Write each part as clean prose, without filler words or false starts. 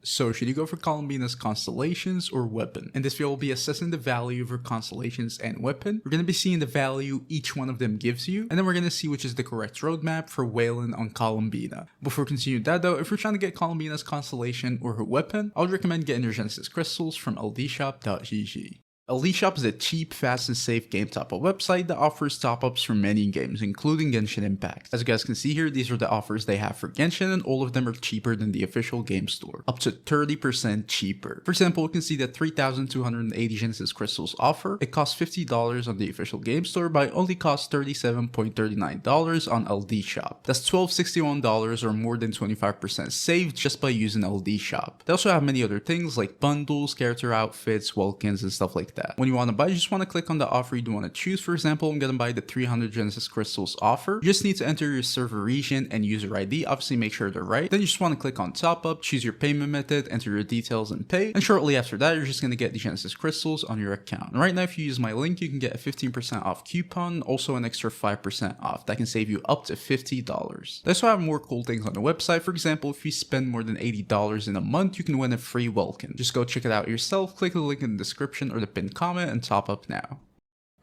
So should you go for Columbina's Constellations or Weapon? In this video we'll be assessing the value of your Constellations and Weapon. We're going to be seeing the value each one of them gives you, and then we're going to see which is the correct roadmap for Welkin on Columbina. Before continuing that though, if you're trying to get Columbina's Constellation or her Weapon, I would recommend getting your Genesis crystals from LDshop.gg. LDshop is a cheap, fast, and safe game top-up website that offers top-ups for many games, including Genshin Impact. As you guys can see here, these are the offers they have for Genshin, and all of them are cheaper than the official game store, up to 30% cheaper. For example, you can see that 3,280 Genesis crystals offer. It costs $50 on the official game store, but it only costs $37.39 on LDshop. That's $1,261 or more than 25% saved just by using LDshop. They also have many other things like bundles, character outfits, Welkins, and stuff like that. When you want to buy, you just want to click on the offer you want to choose. For example, I'm going to buy the 300 Genesis crystals offer. You just need to enter your server region and user ID. Obviously, make sure they're right. Then you just want to click on top up, choose your payment method, enter your details, and pay. And shortly after that, you're just going to get the Genesis crystals on your account. And right now, if you use my link, you can get a 15% off coupon, also an extra 5% off. That can save you up to $50. They also have more cool things on the website. For example, if you spend more than $80 in a month, you can win a free Welkin. Just go check it out yourself. Click the link in the description or the pinned comment and top up now.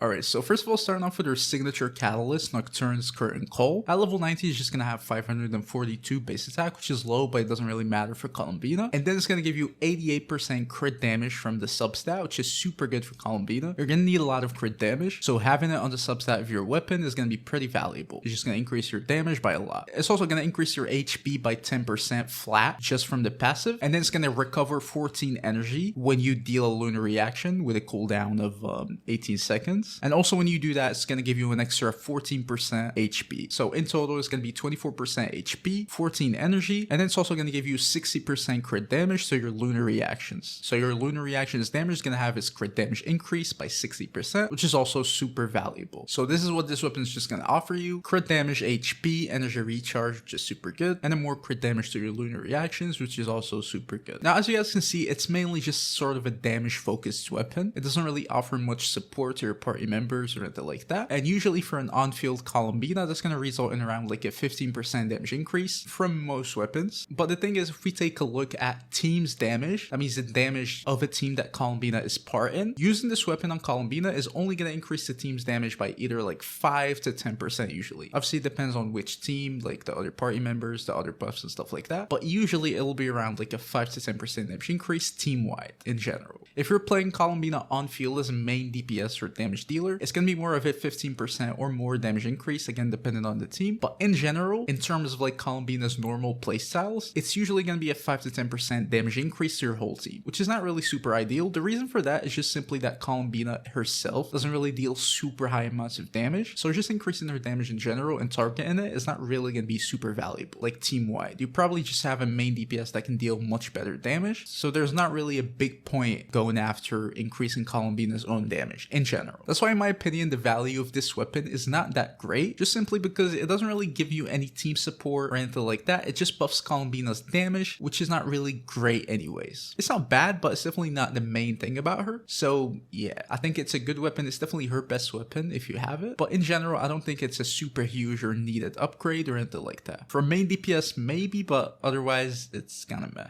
Alright, so first of all, starting off with our signature catalyst, Nocturne's Curtain Call. At level 90, it's just going to have 542 base attack, which is low, but it doesn't really matter for Columbina. And then it's going to give you 88% crit damage from the substat, which is super good for Columbina. You're going to need a lot of crit damage, so having it on the substat of your weapon is going to be pretty valuable. It's just going to increase your damage by a lot. It's also going to increase your HP by 10% flat just from the passive, and then it's going to recover 14 energy when you deal a lunar reaction with a cooldown of 18 seconds. And also when you do that, it's going to give you an extra 14% HP. So in total, it's going to be 24% HP, 14 energy, and then it's also going to give you 60% crit damage, so your lunar reactions. So your lunar reactions damage is going to have its crit damage increase by 60%, which is also super valuable. So this is what this weapon is just going to offer you. Crit damage, HP, energy recharge, which is super good, and then more crit damage to your lunar reactions, which is also super good. Now, as you guys can see, it's mainly just sort of a damage-focused weapon. It doesn't really offer much support to your party members or anything like that, and usually for an on-field Columbina, that's going to result in around like a 15% damage increase from most weapons. But the thing is, if we take a look at team's damage, that means the damage of a team that Columbina is part in, using this weapon on Columbina is only going to increase the team's damage by either like 5 to 10% usually. Obviously it depends on which team, like the other party members, the other buffs and stuff like that, but usually it'll be around like a 5 to 10% damage increase team-wide in general. If you're playing Columbina on field as a main DPS or damage dealer, it's going to be more of a 15% or more damage increase, again depending on the team. But in general, in terms of like Columbina's normal playstyles, it's usually going to be a 5 to 10% damage increase to your whole team, which is not really super ideal. The reason for that is just simply that Columbina herself doesn't really deal super high amounts of damage, so just increasing her damage in general and targeting it is not really going to be super valuable. Like team-wide, you probably just have a main DPS that can deal much better damage, so there's not really a big point going after increasing Columbina's own damage in general. That's why in my opinion the value of this weapon is not that great, just simply because it doesn't really give you any team support or anything like that. It just buffs Columbina's damage, which is not really great anyways. It's not bad, but it's definitely not the main thing about her. So yeah, I think it's a good weapon. It's definitely her best weapon if you have it, but in general I don't think it's a super huge or needed upgrade or anything like that. For main DPS maybe, but otherwise it's kind of meh.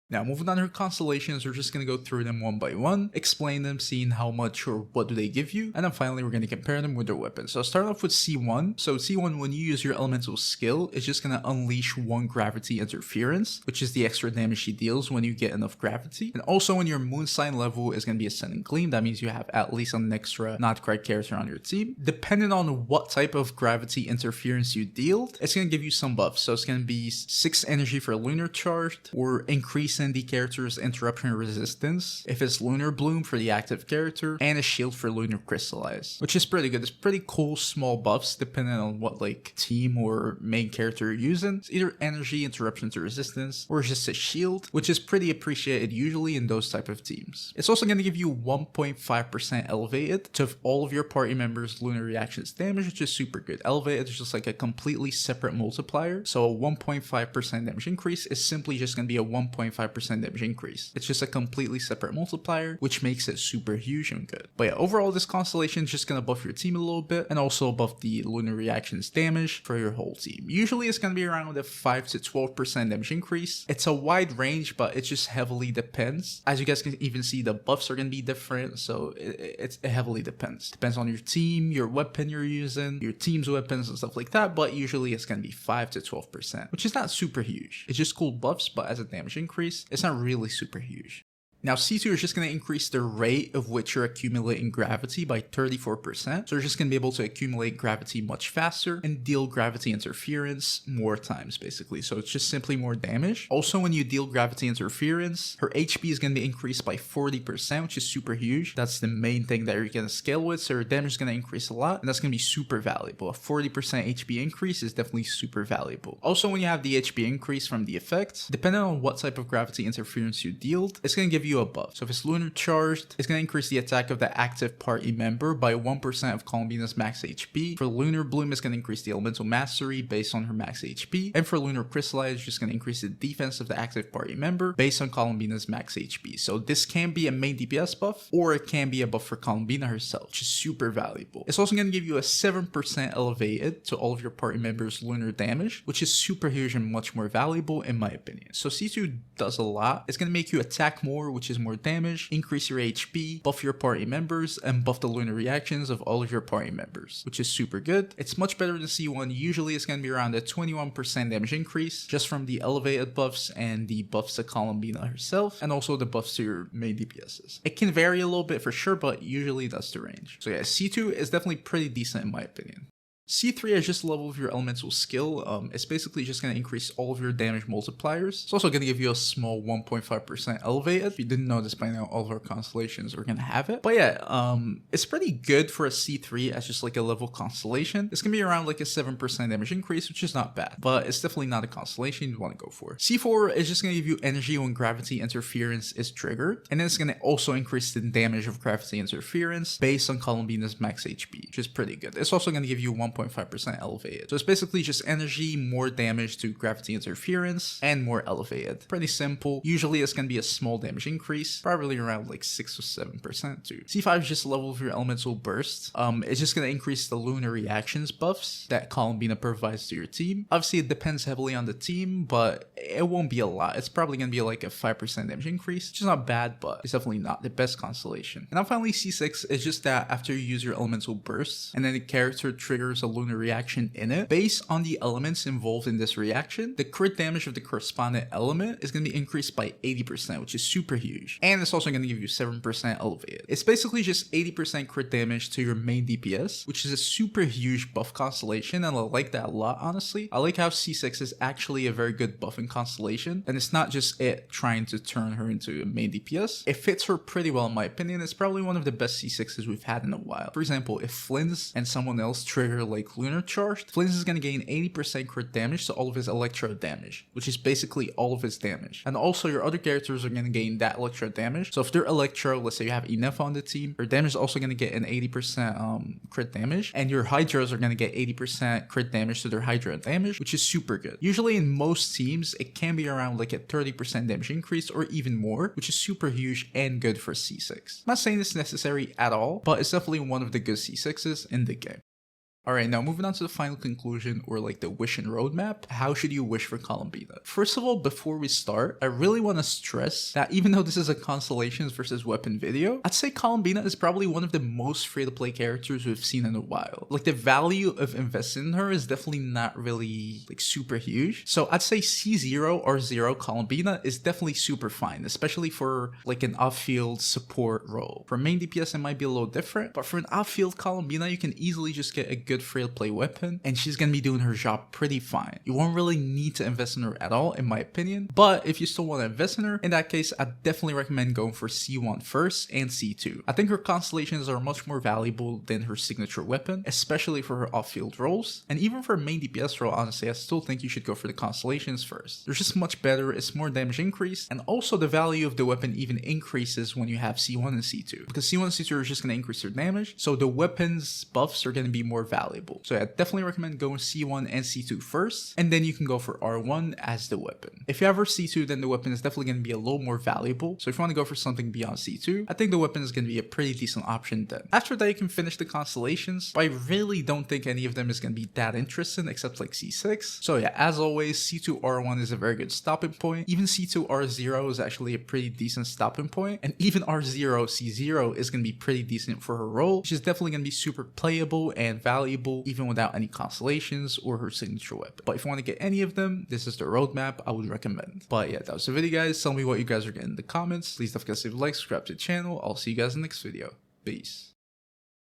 Now, moving on to her constellations, we're just going to go through them one by one, explain them, seeing how much or what do they give you, and then finally we're going to compare them with their weapons. So I'll start off with C1. So C1, when you use your elemental skill, it's just going to unleash 1 gravity interference, which is the extra damage she deals when you get enough gravity. And also when your moon sign level is going to be Ascending Gleam, that means you have at least an extra not correct character on your team. Depending on what type of gravity interference you deal, it's going to give you some buffs. So it's going to be 6 energy for lunar charged, or increase in the character's interruption resistance if it's lunar bloom for the active character, and a shield for lunar crystallize, which is pretty good. It's pretty cool small buffs depending on what like team or main character you're using. It's either energy, interruption to resistance, or just a shield, which is pretty appreciated usually in those type of teams. It's also going to give you 1.5% elevated to all of your party members' lunar reactions damage, which is super good. Elevated is just like a completely separate multiplier, so a 1.5% damage increase is simply just going to be a 1.5% 25% damage increase. It's just a completely separate multiplier, which makes it super huge and good. But yeah, overall this constellation is just gonna buff your team a little bit and also buff the lunar reactions damage for your whole team. Usually it's gonna be around a 5 to 12% damage increase. It's a wide range, but it just heavily depends. As you guys can even see, the buffs are gonna be different, so it heavily depends. Depends on your team, your weapon you're using, your team's weapons and stuff like that, but usually it's gonna be 5 to 12%, which is not super huge. It's just cool buffs, but as a damage increase, it's not really super huge. Now C2 is just going to increase the rate of which you're accumulating gravity by 34%. So you're just going to be able to accumulate gravity much faster and deal gravity interference more times basically. So it's just simply more damage. Also, when you deal gravity interference, her HP is going to be increased by 40%, which is super huge. That's the main thing that you're going to scale with. So her damage is going to increase a lot and that's going to be super valuable. A 40% HP increase is definitely super valuable. Also, when you have the HP increase from the effect, depending on what type of gravity interference you dealt, it's going to give you a buff. So if it's lunar charged, it's going to increase the attack of the active party member by 1% of Columbina's max HP. For lunar bloom, it's going to increase the elemental mastery based on her max HP. And for lunar crystallize, it's just going to increase the defense of the active party member based on Columbina's max HP. So this can be a main DPS buff, or it can be a buff for Columbina herself, which is super valuable. It's also going to give you a 7% elevated to all of your party members' lunar damage, which is super huge and much more valuable in my opinion. So C2 does a lot. It's going to make you attack more, which is more damage, increase your HP, buff your party members, and buff the lunar reactions of all of your party members, which is super good. It's much better than C1. Usually it's going to be around a 21% damage increase just from the elevated buffs and the buffs to Columbina herself, and also the buffs to your main DPSs. It can vary a little bit for sure, but usually that's the range. So yeah, C2 is definitely pretty decent in my opinion. C3 is just a level of your elemental skill. It's basically just going to increase all of your damage multipliers. It's also going to give you a small 1.5% elevated. If you didn't know this by now, all of our constellations are going to have it. But yeah, it's pretty good for a C3 as just like a level constellation. It's going to be around like a 7% damage increase, which is not bad, but it's definitely not a constellation you want to go for. C4 is just going to give you energy when gravity interference is triggered. And then it's going to also increase the damage of gravity interference based on Columbina's max HP, which is pretty good. It's also going to give you 1.5% elevated. So it's basically just energy, more damage to gravity interference, and more elevated. Pretty simple. Usually it's going to be a small damage increase, probably around like 6 or 7% too. C5 is just a level of your elemental burst. It's just going to increase the lunar reactions buffs that Columbina provides to your team. Obviously it depends heavily on the team, but it won't be a lot. It's probably going to be like a 5% damage increase, which is not bad, but it's definitely not the best constellation. And now finally C6 is just that after you use your elemental burst, and then the character triggers a lunar reaction in it, based on the elements involved in this reaction, the crit damage of the corresponding element is going to be increased by 80%, which is super huge. And it's also going to give you 7% elevated. It's basically just 80% crit damage to your main DPS, which is a super huge buff constellation, and I like that a lot, honestly. I like how C6 is actually a very good buffing constellation, and it's not just it trying to turn her into a main DPS. It fits her pretty well in my opinion. It's probably one of the best C6s we've had in a while. For example, if Flynn's and someone else trigger like lunar charged, Flynn's is going to gain 80% crit damage to all of his electro damage, which is basically all of his damage. And also your other characters are going to gain that electro damage. So if they're electro, let's say you have enough on the team, your damage is also going to get an 80% crit damage, and your hydras are going to get 80% crit damage to their hydra damage, which is super good. Usually in most teams it can be around like a 30% damage increase or even more, which is super huge and good for C6. I'm not saying it's necessary at all, but it's definitely one of the good C6s in the game. Alright, now moving on to the final conclusion, or like the wish and roadmap. How should you wish for Columbina? First of all, before we start, I really want to stress that even though this is a constellations versus weapon video, I'd say Columbina is probably one of the most free-to-play characters we've seen in a while. Like the value of investing in her is definitely not really like super huge. So I'd say C0 or 0 Columbina is definitely super fine, especially for like an off-field support role. For main DPS it might be a little different, but for an off-field Columbina you can easily just get a good free-to-play weapon, and she's gonna be doing her job pretty fine. You won't really need to invest in her at all, in my opinion, but if you still want to invest in her, in that case, I definitely recommend going for C1 first and C2. I think her constellations are much more valuable than her signature weapon, especially for her off-field roles, and even for a main DPS role, honestly, I still think you should go for the constellations first. They're just much better, it's more damage increase, and also the value of the weapon even increases when you have C1 and C2, because C1 and C2 are just gonna increase their damage, so the weapon's buffs are gonna be more valuable. valuable. So yeah, definitely recommend going C1 and C2 first, and then you can go for R1 as the weapon. If you have C2, then the weapon is definitely going to be a little more valuable. So if you want to go for something beyond C2, I think the weapon is going to be a pretty decent option then. After that, you can finish the constellations, but I really don't think any of them is going to be that interesting except like C6. So yeah, as always, C2 R1 is a very good stopping point. Even C2 R0 is actually a pretty decent stopping point, and even R0 C0 is going to be pretty decent for her role, which is definitely going to be super playable and valuable even without any constellations or her signature weapon. But if you want to get any of them, this is the roadmap I would recommend. But yeah, that was the video, guys. Tell me what you guys are getting in the comments. Please don't forget to leave a like, subscribe to the channel. I'll see you guys in the next video. Peace.